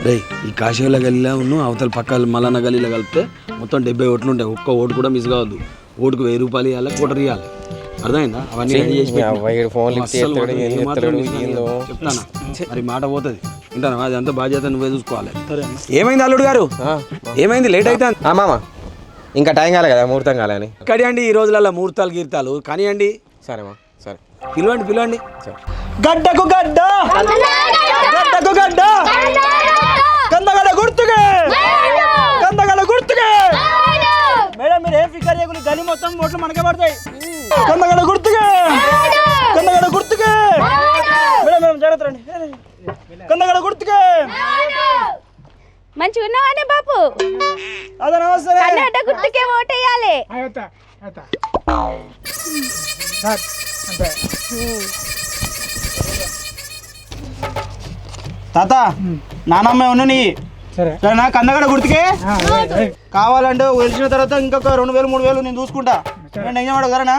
రే ఈ కాశీలో గల్లీలో ఉన్న అవతల పక్క మల్లన్న గల్లీలో కలిపితే మొత్తం 70 ఓట్లు ఉంటాయి. ఒక్క ఓటు కూడా మిస్ కావద్దు. ఓటుకు 1000 రూపాయలు ఇవ్వాలి, కోటర్ ఇవ్వాలి. అర్థమైందా? అవన్నీ రెడీ చేసి చెప్తానా మరి మాట పోతుంది. వింటాను, అది అంతా బాధ్యత నువ్వే చూసుకోవాలి. ఏమైంది అల్లుడు గారు? ఏమైంది? లేట్ అవుతుంది మామ. ఇంకా టైం కాలే కదా, ముహూర్తం కాలే అని. ఇక్కడి అండి ఈ రోజులలో ముహూర్తాలు గీర్తాలు కానివ్వండి. సరేమా, సరే పిలవండి. గడ్డకు గడ్డ, గడ్డకు గడ్డ, కందగడ గుర్తుకే, కందగడ గుర్తుకే. మేడం మీరు ఏం ఫికర్ చేయకుండా గలి మొత్తం ఓట్లు మనకే పడతాయి. కందగడ గుర్తుకే, కందగడ గుర్తుకే. మేడం జాగ్రత్త రండి. కందగడ గుర్తుకే. మంచిగా ఉన్నావానే బాపు? అదే నమస్తే. కందగడ గుర్తుకే ఓటేయాలి. తాత నానమ్మ ఉన్న నీ సరేనా? కందగడ గుర్తుకే కావాలంటే గెలిచిన తర్వాత ఇంకొక 2000-3000 నేను చూసుకుంటా. ఏం చేయమంటావు సరేనా?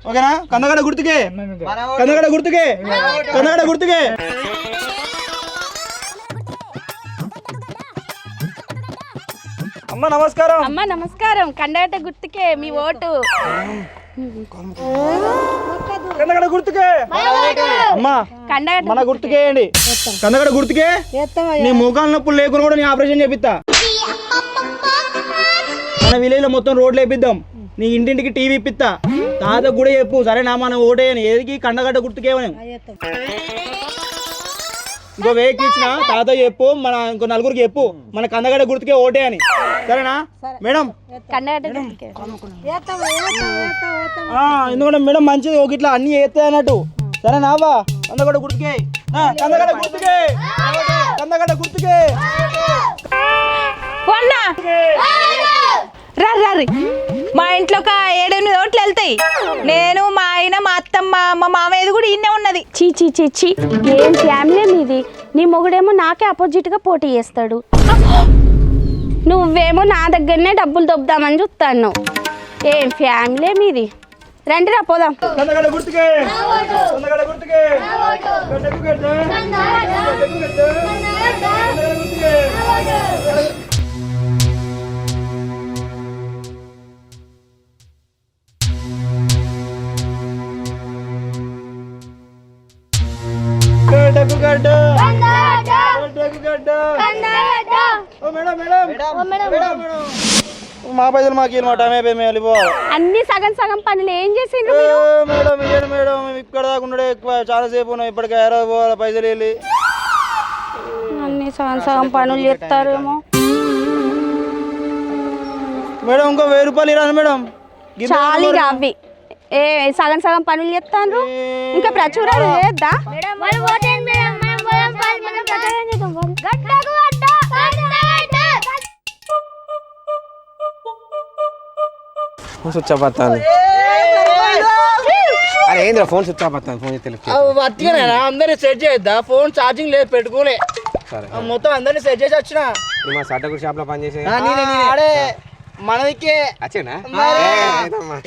ఓకేనా? కందగడ గుర్తుకే, కందగడ గుర్తుకే, కందగడ గుర్తుకే. అమ్మ నమస్కారం. అమ్మ నమస్కారం. కందగడ గుర్తుకే మీ ఓటు. కందగడ గుర్తుకే అమ్మా, మన గుర్తుకేయండి. కందగడ గుర్తుకే. నీ మోకాలు నొప్పులు లేకుండా కూడా నీ ఆపరేషన్ చేపిస్తా. మన విలేజ్ లో మొత్తం రోడ్లు వేపిద్దాం. నీ ఇంటింటికి టీవీ ఇప్పిస్తా. తాతకు కూడా చెప్పు సరేనా? మనం ఓటేయని ఏదికి కందగడ్డ గుర్తుకేమని. ఇంకో వేకి ఇచ్చిన తాత చెప్పు, మన ఇంకో నలుగురికి చెప్పు మన కందగడ్డ గుర్తుకే ఓటే అని. సరేనా మేడం? ఎందుకంటే మేడం మంచిది ఒక ఇట్లా అన్ని వేస్తాయి అన్నట్టు. సరేనా బా? కందగడ్డ గుర్తుకే, కందగడ్డ గుర్తుకే, కందగడ్డ గుర్తుకే. రారి మా ఇంట్లో ఒక 7-8 ఓట్లు వెళ్తాయి. నేను, మా ఆయన, మా అత్తమ్మ, మా మామయ్యది కూడా ఇన్నే ఉన్నది. చీ ఏం ఫ్యామిలీ మీది? నీ మొగుడేమో నాకే అపోజిట్ గా పోటీ చేస్తాడు. నువ్వేమో నా దగ్గరనే డబ్బులు దొబ్బుదామని చూస్తాను. ఏం ఫ్యామిలీ మీది? రండి రా పోదాం. కందగడ్డ గుర్తుకే, కందగడ్డ గుర్తుకే, గడ్డకు గడ్డ, గడ్డకు గడ్డ, కందగడ్డ గుర్తుకే. గడ్డకు గడ్డ, గడ్డకు గడ్డ. ఓ మేడం మేడం, మా పైసలు మాకు అనమాట. మేము వెళ్ళిపోవాలి. అన్ని సగం పనులు ఏం చేసిండ్రు మేడం? ఇయ్యండి మేడం, ఇక్కడ దాకా ఉండడే ఎక్కువ, చాలా సేపు ఉన్నాం. ఇప్పటికే హైదరాబాద్ పోవాలి, పైసలు వెళ్ళి. అన్ని సగం పనులు చేస్తారేమో మేడం. ఇంకో 1000 రూపాయలు ఇరాను మేడం. చాలు అవి ఏ సగం పనులు చేస్తాను. ఇంకా ప్రచురణ చేద్దా? స్విచ్ ఆఫ్ అవుతాను. అరే ఏంద్రా ఫోన్ స్విచ్ ఆఫ్ అవుతాను. ఫోన్ అట్టిగా అందరినీ సెట్ చేయొద్దా? ఫోన్ ఛార్జింగ్ లేదు, పెట్టుకోలే. మొత్తం అందరినీ సెట్ చేసి వచ్చిన. మా సట్టగుడి షాప్ లో పనిచేసే మనదికే వచ్చేనా?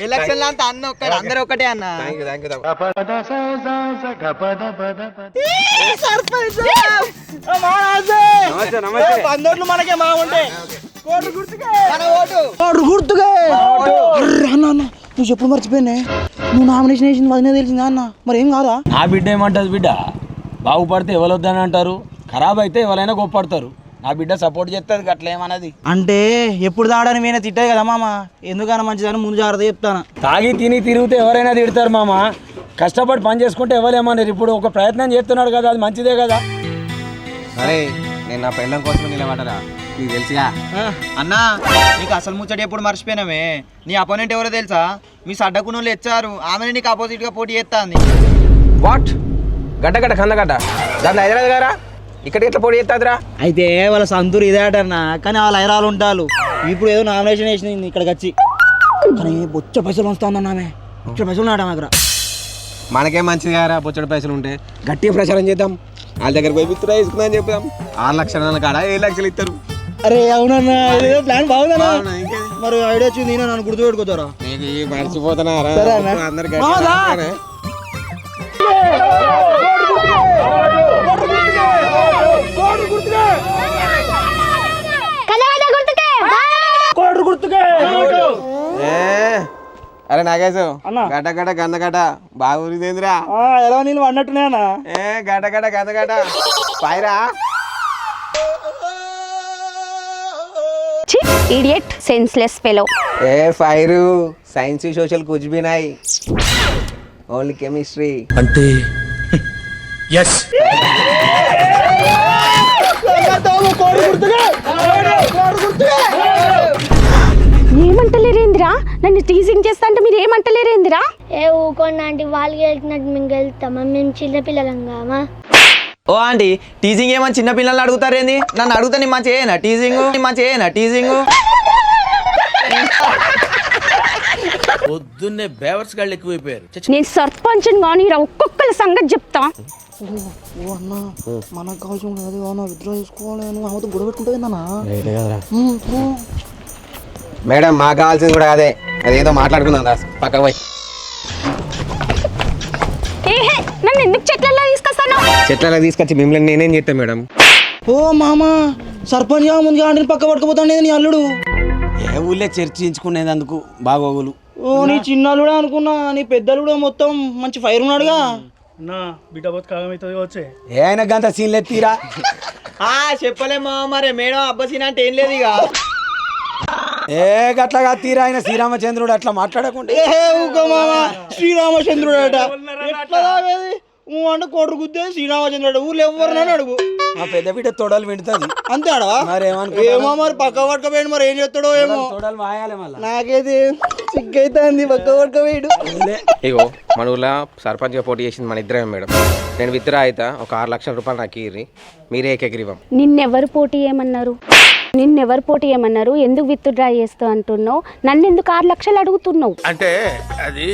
ఎలక్షన్ అంతా అన్న ఒక్కడే, అందరూ ఒకటే అన్న. అందోట్లు మనకే మా ఉంటే గుర్తుగా. నువ్వు ఎప్పుడు మర్చిపోయినా? నువ్వు నామినేషన్ వేసింది వదిలే తెలిసిందా అన్న? మరి ఏం కాదా? నా బిడ్డ ఏమంటది? బిడ్డ బాగుపడితే ఎవరొద్దని అంటారు, ఖరాబ్ అయితే ఎవరైనా గొప్పడతారు. నా బిడ్డ సపోర్ట్ చేస్తుంది, అట్లా ఏమన్నది. అంటే ఎప్పుడు తాగడానికి నేనే తిట్టాయి కదా మామ. ఎందుకన్నా మంచిదని ముందు జాగ్రత్త చెప్తాను. తాగి తిని తిరిగితే ఎవరైనా తిడతారు మామ. కష్టపడి పని చేసుకుంటే ఎవరేమన్నారు. ఇప్పుడు ఒక ప్రయత్నం చేస్తున్నాడు కదా, అది మంచిదే కదా. అరే నేను నా పెళ్ళం కోసం నిలబడరా, నీకు తెలుసుగా అన్నా. నీకు అసలు ముచ్చట ఎప్పుడు మర్చిపోయినామే. నీ అపోనెంట్ ఎవరో తెలుసా? మీ సడ్డకునోళ్ళు ఇచ్చారు. ఆమె నీకు ఆపోజిట్ గా పోటీ చేస్తాంది. వాట్? గడ్డగడ్డ కందగడ్డ దాంట్లో హైదరాబాద్ గారా? ఇక్కడ ఎట్లా పోటీ చేస్తాదిరా? అయితే వాళ్ళ సంతూరు ఇదే అటన్నా, కానీ వాళ్ళ హైరాలు ఉంటారు. ఇప్పుడు ఏదో నామినేషన్ వేసింది ఇక్కడికి వచ్చి, కానీ బొచ్చ పైసలు వస్తుందన్నా. ఆమె బొచ్చ పైసలు ఉన్నాడు ఆమె దగ్గర. మనకేం మంచిది కారా, బొచ్చడి పైసలు ఉంటే. గట్టిగా ప్రచారం చేద్దాం. వాళ్ళ దగ్గర పోయి విత్తురా తీసుకుందా అని చెప్తాం. 6 లక్షల కాడ 7 లక్షలు ఇస్తారు. అరే అవునన్నా, ఇదేదో ప్లాన్ బాగుందన్నా. మరి ఐడియా వచ్చింది, నన్ను గుర్తు పెట్టుకోతారా? మర్చిపోతున్నారా అందరికి? నాగేశు గడ్డ గడ్డ గంద గడ్డ బాగా ఊరిదేంద్రా ఎలా నేను అన్నట్టునేనా ఏ గడ్డ గడ్డ గంద గడ్డ పైరా ఇడియట్ సెన్స్లెస్ ఫెలో. ఏ ఫైరు సైన్స్ సోషల్ కుछ भी नहीं ఓన్లీ కెమిస్ట్రీ అంటే ఎస్ ఏమంటలేరేందిరా? నన్ను టీజింగ్ చేస్తా అంటే మీరు ఏమంటలేరేందిరా? ఏ ఊకోండి ఆంటీ, వాళ్ళు గెలిచినట్టు మేము గెలుస్తామా? మేము చిన్నపిల్లలంగామా? ఓ ఆంటీ, టీజింగ్ ఏమని చిన్న పిల్లల్ని అడుగుతారేంది? నన్ను అడుగుతా నీ మంచి ఏనా టీజింగ్ పొద్దున్నే బేవర్స్ గాళ్ళు ఎక్కువైపోయారు. నేను సర్పంచ్ కానీ ఒక్కొక్కరి సంగతి చెప్తా. మనకు కావాల్సిన అది విత్డ్రా చేసుకోవాలి ఆమెతో గొడవ పెట్టుకుంటుందన్నా. మేడం మాకు కావాల్సింది కూడా అదే, అదేదో మాట్లాడుకుందాం రా పక్కకు పోయి. ఏహే, నన్ను ఎందుకు చెట్లలో తీసుకొస్తాను? చెట్లలో తీసుకొచ్చి మిమ్మల్ని నేనేం చేస్తాను మేడం? ఓ మామ, సర్పంచ్ గా ముందుగా ఆంటీని పక్క పట్టుకుపోతాండేది నీ అల్లుడు. ఏ ఊళ్ళో చర్చించుకునేందుకు బాగోగులు. ఓ నీ చిన్నలుడా అనుకున్నా, నీ పెద్దలుడా మొత్తం మంచి ఫైర్ ఉన్నాడుగా. నా బిడ్డ బతు కాగమవుతుంది వచ్చే ఏ అయినా గంత సీన్లు ఎత్తిరా. చెప్పలేమా మరి మేడం అబ్బసీన్ అంటే ఏం లేదు ఇక. ఏ గట్లాగా తీరా ఆయన శ్రీరామచంద్రుడు అట్లా మాట్లాడకుండా. ఏ ఊకో మామ, శ్రీరామచంద్రుడు అట ఎట్లా తాగేది? అంటే కోటరు గుద్దే శ్రీరామచంద్రుడు. ఊర్లో ఎవరినైనా అడుగు, మా పెద్ద బిడ్డ తొడలు వింటుంది. అంతే అడవా? ఏమో మరి పక్క పట్టుకపోయాడు, మరి ఏం చేస్తాడో ఏమో. తొడలు మాయాలి మళ్ళీ. నాకైతే సిగ్గైతుంది, పక్క పట్టుకపోయాడు. ఇగో మన ఊళ్ళో సర్పంచ్గా పోటీ చేసింది మన ఇద్దరే మేడం. నేను విత్డ్రా అయితే ఒక 6 లక్షల రూపాయలు నాకు ఇర్రి, మీరే ఏకగ్రీవం. నిన్నెవరు పోటీ ఏమన్నారు? ఎందుకు విత్డ్రా చేస్తావు అంటున్నావు? నన్ను ఎందుకు 6 లక్షలు అడుగుతున్నావు? అంటే అది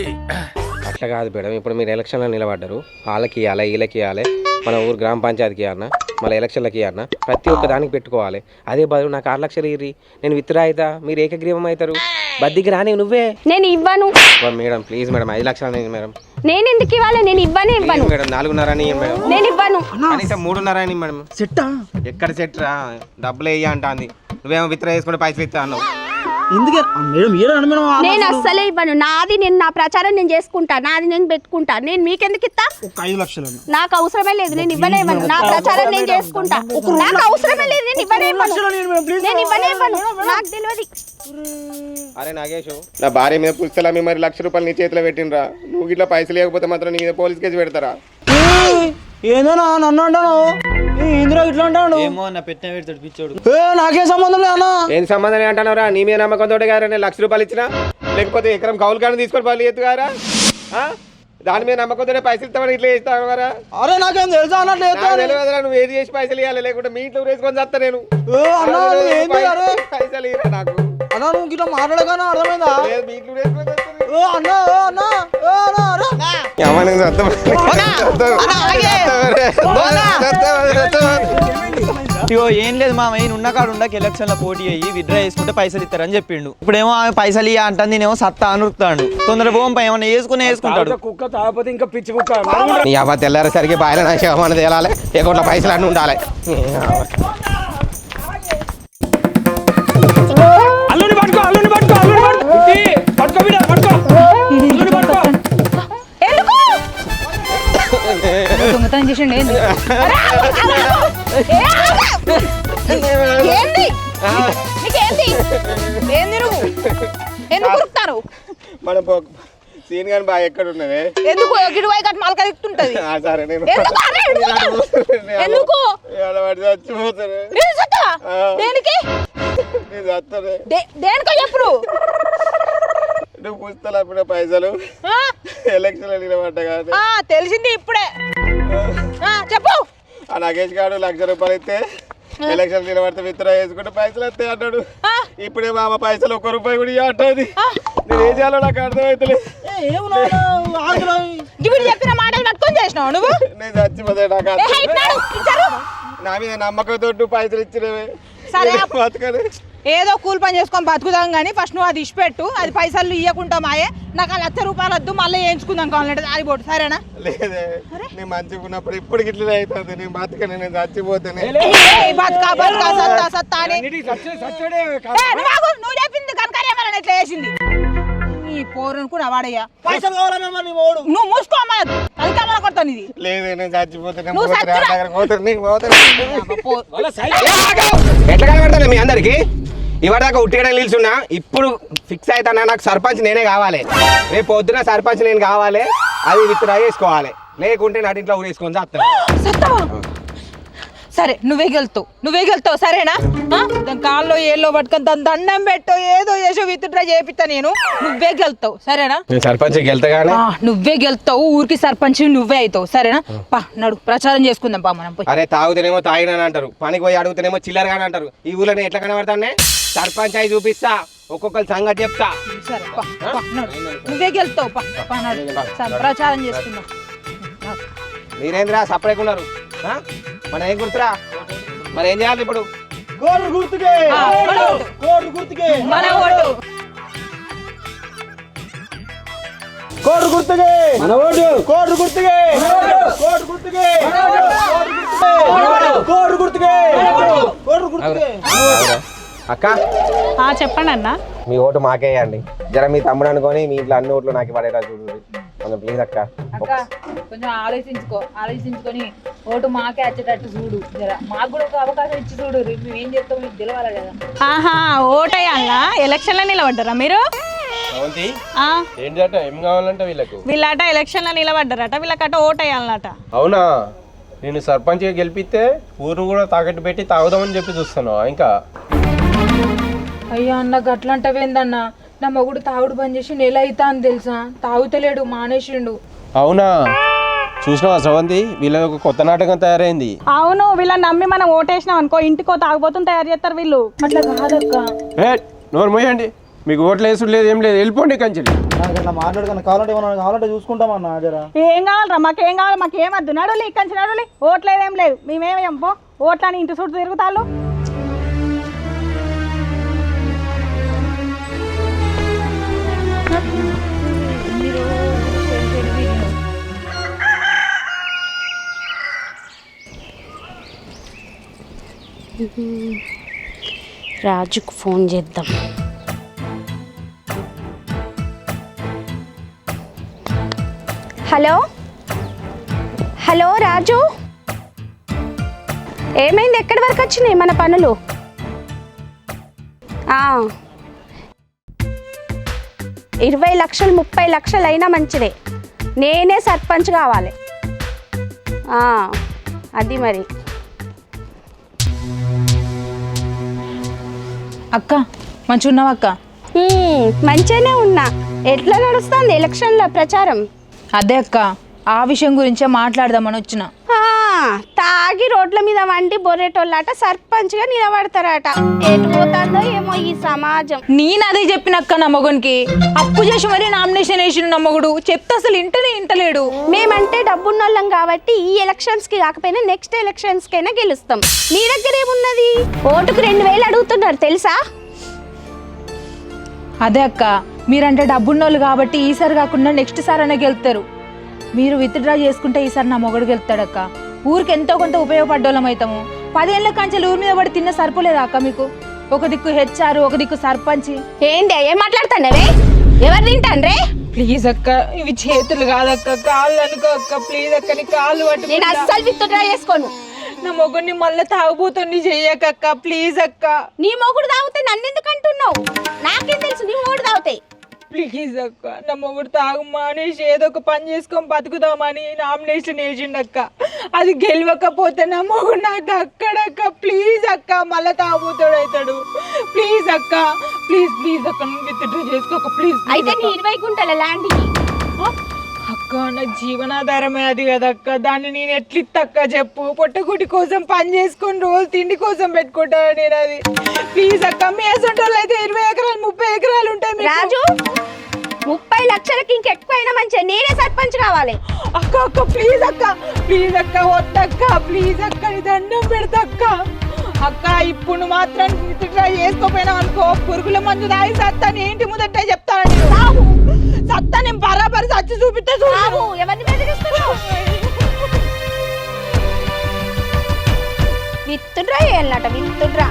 అట్లా కాదు మేడం, ఇప్పుడు మీరు ఎలక్షన్లో నిలబడ్డారు, వాళ్ళకి ఇవ్వాలి వీళ్ళకి ఇవ్వాలి, మన ఊరు గ్రామ పంచాయతీకి ఇవ్వన్నా, మళ్ళీ ఎలక్షన్లకి ఇవ్వన్నా, ప్రతి ఒక్క దానికి పెట్టుకోవాలి. అదే బదులు నాకు 6 లక్షలు ఇర్రి, నేను విత్డ్రా అవుతా, మీరు ఏకగ్రీవం అవుతారు. బద్దికి రాని నువ్వే. నేను ఇవ్వను మేడం ప్లీజ్ మేడం, 5 లక్షలు మేడం. నేను ఎందుకు ఇవ్వాలి? నేను ఇవ్వను మేడం 4.5 అని మేడం. నేను ఇవ్వను. కనీసం 3.5 అని మేడం. సెట్టా? ఎక్కడ సెట్ రా, డబ్బులు వేయ అంటాంది, నువ్వేమో విత్డ్రా చేసుకుంటే పైసలు ఇస్తా అన్నావు. ఎందుకే మేడం ఏడని మేడం? నేను అస్సలే ఇవ్వను. నాది నేను నా ప్రచారం నేను చేసుకుంటా, నాది నేను పెట్టుకుంటా. నేను మీకెందుకు ఇస్తా? ఒక 5 లక్షలు నాకు అవసరమే లేదు, నేను ఇవ్వనే ఇవ్వను. నా ప్రచారం నేను చేసుకుంటా, నాకు అవసరమే లేదు, నేను ఇవ్వనే ఇవ్వను. నాకు తెలియదు. అరే నాగేష్, నా భార్య మీద పుస్తలా మరి 1 లక్ష రూపాయలు నీ చేతిలో పెట్టినరా, నువ్వు ఇట్లా పైసలు లేకపోతే మాత్రం నీ పోలీస్ కేసు పెడతారా? ఏందన్నా నన్ను అంటాను? ఇందిరా ఇట్లా అంటాడు. ఏమో అన్న పెట్టిన పెడతాడు పిచ్చోడు. నాకేం సంబంధం లేదన్నా. ఏం సంబంధం అంటున్నారా? నీ మీద నమ్మకంతో గారా నేను 1 లక్ష రూపాయలు ఇచ్చినా, లేకపోతే ఎకరం కౌలు కానీ తీసుకొని పళ్ళు ఎత్తుగారా? దాని మీద నమ్మకంతోనే పైసలు ఇస్తామని ఇట్లా చేస్తాను కదా? అరే నాకేం తెలుసా అన్నట్లు తెలియదురా, నువ్వు ఏది చేసి పైసలు ఇవ్వాలి, లేకుంటే మీ ఇంట్లో వేసుకొని చేస్తా నేను. పైసలు ఇవ్వరా నాకు? అన్నా నువ్వు ఇట్లా మాట్లాడగానే అర్థమైందా? మీ ఇంట్లో వేసుకొని చేస్తా. ఇగో ఏం లేదు మామ, ఈయన ఉన్న కాడు ఉండక ఎలక్షన్ లో పోటీ అయ్యి విత్డ్రా చేసుకుంటే పైసలు ఇస్తారని చెప్పిండు. ఇప్పుడేమో ఆమె పైసలు ఇయ్య అంటాను, నేనేమో సత్తా అనుకుతాడు. తొందర పోంపై ఏమన్నా వేసుకుంటాడు. కుక్క తాగపోతే ఇంకా పిచ్చి కుక్క. నీ అబ్బా తెల్లారేసరికి బాయిల నా శవమని తేలాలి, లేకుంటే పైసలు అన్నీ ఉండాలి. దొంగతనం చేసిండు. ఎందుకు ఉరుకుతారు? మన సీన్ గాని బాగా ఎక్కడ ఉన్నది? ఎందుకు గిడువై గట్ మలక దిక్తుంటది? సరే నేను ఎందుకు చచ్చిపోతాను. దేనికి దేనికో ఎప్పుడు నువ్వు పుస్తలు అప్పుడు పైసలు ఎలక్షన్ నిలబడ్డా కాదు తెలిసింది ఇప్పుడే. చెప్పు. ఆ నగేష్ గారు 1 లక్ష రూపాయలు ఇస్తే ఎలక్షన్ నిలబడితే విత్డ్రా చేసుకుంటే పైసలు వస్తాయి అన్నాడు. ఇప్పుడే మా అమ్మ పైసలు 1 రూపాయి కూడా అంటది. నేను ఏం చేయాలో నాకు అర్థమవుతలేదు. చెప్పిన మాటలు పట్టుకొని చేసినావు నువ్వు. నేను చచ్చిపోతే నాకు నా మీద నమ్మకంతో పైసలు ఇచ్చినవే. బతకనే ఏదో కూలి పని చేసుకొని బతుకుదాం కానీ ఫస్ట్ నువ్వు అది ఇచ్చిపెట్టు. అది పైసలు ఇవ్వకుండా మాయే. నాకు ఆ 1 లక్ష రూపాయలు వద్దు, మళ్ళీ వేయించుకుందాం కావాలంటే దారిపోటు. సరేనా? లేదే, నేను మంచిగా ఉన్నప్పుడు ఇప్పటికి ఇట్లా అవుతుంది. నేను బతకనే, నేను చచ్చిపోతానే. నువ్వు చెప్పింది కనుక ఇట్లా చేసింది. పోరనుకున్నా వాడయ్యా పైసలు కావాలన్నా నీ ఓడు నువ్వు మూసుకో అమ్మ అది కమల కొడతాను ఇది లేదు నేను చచ్చిపోతున్నా నువ్వు చచ్చిరా. ఎట్లా కనబడతాను మీ అందరికి ఇవాడాక ఉట్టిగా నిల్చున్నా ఇప్పుడు ఫిక్స్ అవుతానా నాకు సర్పంచ్ నేనే కావాలి రేపు పొద్దున సర్పంచ్ నేను కావాలి అది విత్డ్రా చేసుకోవాలి లేకుంటే నా ఇంట్లో ఊరేసుకొని చేస్తాను సత్తవా సరే నువ్వే గెలుతావు సరేనా దాని కాల్లో ఏళ్ళో పట్టుకొని దాని దండం పెట్టో ఏదో చేసో విత్డ్రా చేపిస్తా నేను నువ్వే గెలుతావు సరేనా నేను సర్పంచ్ గెలుతాగానే నువ్వే గెలుతావు ఊరికి సర్పంచ్ నువ్వే అవుతావు సరేనా పా నడు ప్రచారం చేసుకుందాం పా మనం పోయి అరే తాగుతేనేమో తాగినని అంటారు పనికి పోయి అడుగుతేనేమో చిల్లరగానే అంటారు ఈ ఊళ్ళో ఎట్లా కనబడతానే సర్పంచ్ అయి చూపిస్తా ఒక్కొక్కరు సంగతి చెప్తా సరే పా నడు నువ్వే గెలుతావు పా నడు సరే, ప్రచారం చేసుకుందాం మీరేంద్రా సపరేట్ ఉన్నారు మన ఏం గుర్తురా మరి ఏం చేయాలి ఇప్పుడు కోడు గుర్తుకే మన ఓటు. కోడు గుర్తుకే మన ఓటు కోడు గుర్తుకే మన ఓటు కోడు గుర్తుకే కోడు గుర్తుకే కోడు గుర్తుకే కోడు గుర్తుకే అక్క చెప్పండి అన్న మీ ఓటు మాకేయండి జర మీ తమ్ముడు అనుకొని మీ ఇంట్లో అన్ని ఓట్లు నాకు పడేలా చూడు కొంచెం ప్లీజ్ అక్క కొంచెం ఆలోచించుకొని ఓటు మాకే వచ్చేటట్టు చూడు జర మాకు కూడా ఒక అవకాశం ఇచ్చి చూడు మేము ఏం చేస్తాం మీకు తెలవాలి కదా ఆహా ఓటయ్యాలా ఎలక్షన్లో నిలబడ్డారా మీరు ఏంటంటే ఏం కావాలంటే వీళ్ళకు వీళ్ళట ఎలక్షన్లో నిలబడ్డారట వీళ్ళకట ఓటయ్యాలన్నట అవునా నేను సర్పంచ్గా గెలిపిస్తే ఊరు కూడా తాకట్టు పెట్టి తాగుదామని చెప్పి చూస్తాను ఇంకా అయ్యా అన్న గట్లంటవేందన్నా నా మొగుడు తాగుడు బంద్ చేసి నెల అవుతా అని తెలుసా తాగుతలేడు మానేసిండు అవునా చూసినావా శ్రవంతి వీళ్ళ ఒక కొత్త నాటకం తయారైంది అవును వీళ్ళని నమ్మి మనం ఓటేసినాం అనుకో ఇంటికో తాగుబోతుని తయారు చేస్తారు వీళ్ళు అట్లా కాదక్క నోరు మోయండి మీకు ఓట్లు వేసుడు లేదు ఏం లేదు వెళ్ళిపోండి కంచెలు అట్లా మాట్లాడుకున్నా కావాలంటే ఏమన్నా కావాలంటే చూసుకుంటామన్నా జరా ఏం కావాలరా మాకేం కావాలి మాకేం వద్దు నడులి కంచి నడులి ఓట్లేదేం లేదు మేమేమేం పో ఓట్లని ఇంటి చుట్టూ తిరుగుతాళ్ళు రాజుకు ఫోన్ చేద్దాం. హలో హలో రాజు ఏమైంది ఎక్కడి వరకు వచ్చినాయి మన పనులు 20 లక్షలు 30 లక్షలు అయినా మంచిదే నేనే సర్పంచ్ కావాలి అది మరి అక్క మంచిగా ఉన్నావా అక్క? మంచిగానే ఉన్నా. ఎట్లా నడుస్తుంది ఎలక్షన్ల ప్రచారం? అదే అక్క ఆ విషయం గురించే మాట్లాడదామని వచ్చిన. తాగి రోడ్ల మీద వండి బొర్రేటోళ్ళట సర్పంచ్గా నిలబడతారట. ఎటు పోతుందో ఏమో ఈ సమాజం. నేను అదే చెప్పినక్క నా మగనికి అప్పు చేసి మరి నామినేషన్ వేసిన నా మగుడు చెప్తే అసలు ఇంటలేడు. మేమంటే డబ్బున్నోళ్ళం కాబట్టి ఈ ఎలక్షన్స్ కి కాకపోయినా నెక్స్ట్ ఎలక్షన్స్ కైనా గెలుస్తాం. మీ దగ్గర ఏమున్నది? ఓటుకు 2000 అడుగుతున్నారు తెలుసా? అదే అక్క మీరంటే డబ్బున్నోళ్ళు కాబట్టి ఈసారి కాకుండా నెక్స్ట్ సారి అనే గెలుతారు. మీరు విత్డ్రా చేసుకుంటే ఈసారి నా మొగడు గెలుతాడక్క. ఊరికి ఎంతో కొంత ఉపయోగపడ్డోళ్ళం అవుతాము. 10 ఏళ్ళ కంచెలు ఊరి మీద పడి తిన్న సరిపోలేదా అక్క మీకు? ఒక దిక్కు హెచ్ఆర్ ఒక దిక్కు సర్పంచ్. ఏంటి ఏం మాట్లాడుతానవే? ఎవరు తింటాన్రే? ప్లీజ్ అక్క ఇవి చేతులు కాదక్క కాళ్ళు అనుకో అక్క. ప్లీజ్ అక్క నీ కాళ్ళు పట్టు. నేను అస్సలు విత్డ్రా చేసుకోను. నా మొగుడిని మళ్ళీ తాగుబోతుంది చెయ్యకక్క ప్లీజ్ అక్క. నీ మొగుడు తాగితే నన్ను ఎందుకు అంటున్నావు? నాకేం తెలుసు నీ మొగుడు తాగుతాయి. ప్లీజ్ అక్క నా మొగుడు తాగు మానేసి ఏదో ఒక పని చేసుకొని బతుకుదామని నామినేషన్ వేసిండక్క. అది గెలవకపోతే నా మొగుడు నాకు అక్కడక్క. ప్లీజ్ అక్క మళ్ళీ తాగుతాడు అవుతాడు. ప్లీజ్ అక్క ప్లీజ్ అక్క నువ్వు విత్డ్రా చేసుకోక ప్లీజ్. అయితే నీ 20 గుంటల ల్యాండ్కి అక్క నా జీవనాధారమే అది కదక్క. దాన్ని నేను ఎట్లిత్తక్క చెప్పు? పొట్టగుడి కోసం పని చేసుకొని రోజు తిండి కోసం పెట్టుకుంటాను నేను. అది ప్లీజ్ అక్క మీ అసంటోళ్ళు అయితే 20 ఎకరాలు 30 ఎకరాలు ఉంటాయి. రాజు 30 లక్షలకి ఇంకెక్కువైనా మంచిగా నేనే సర్పంచ్ కావాలి. అక్క ప్లీజ్ అక్క వద్దక్క ప్లీజ్ అక్క నీ దండం పెడతక్క. అక్క ఇప్పుడు మాత్రం విత్డ్రా చేసుకోపోయినా అనుకో పురుగుల మందు దాయి సత్తా ఏంటి ముందట చెప్తాను. సత్తా నేను బరాబరి సచ్చి చూపిస్తా. ఎవరిని బెదిరిస్తున్నావు? Withdraw చేయాలన్నట withdraw.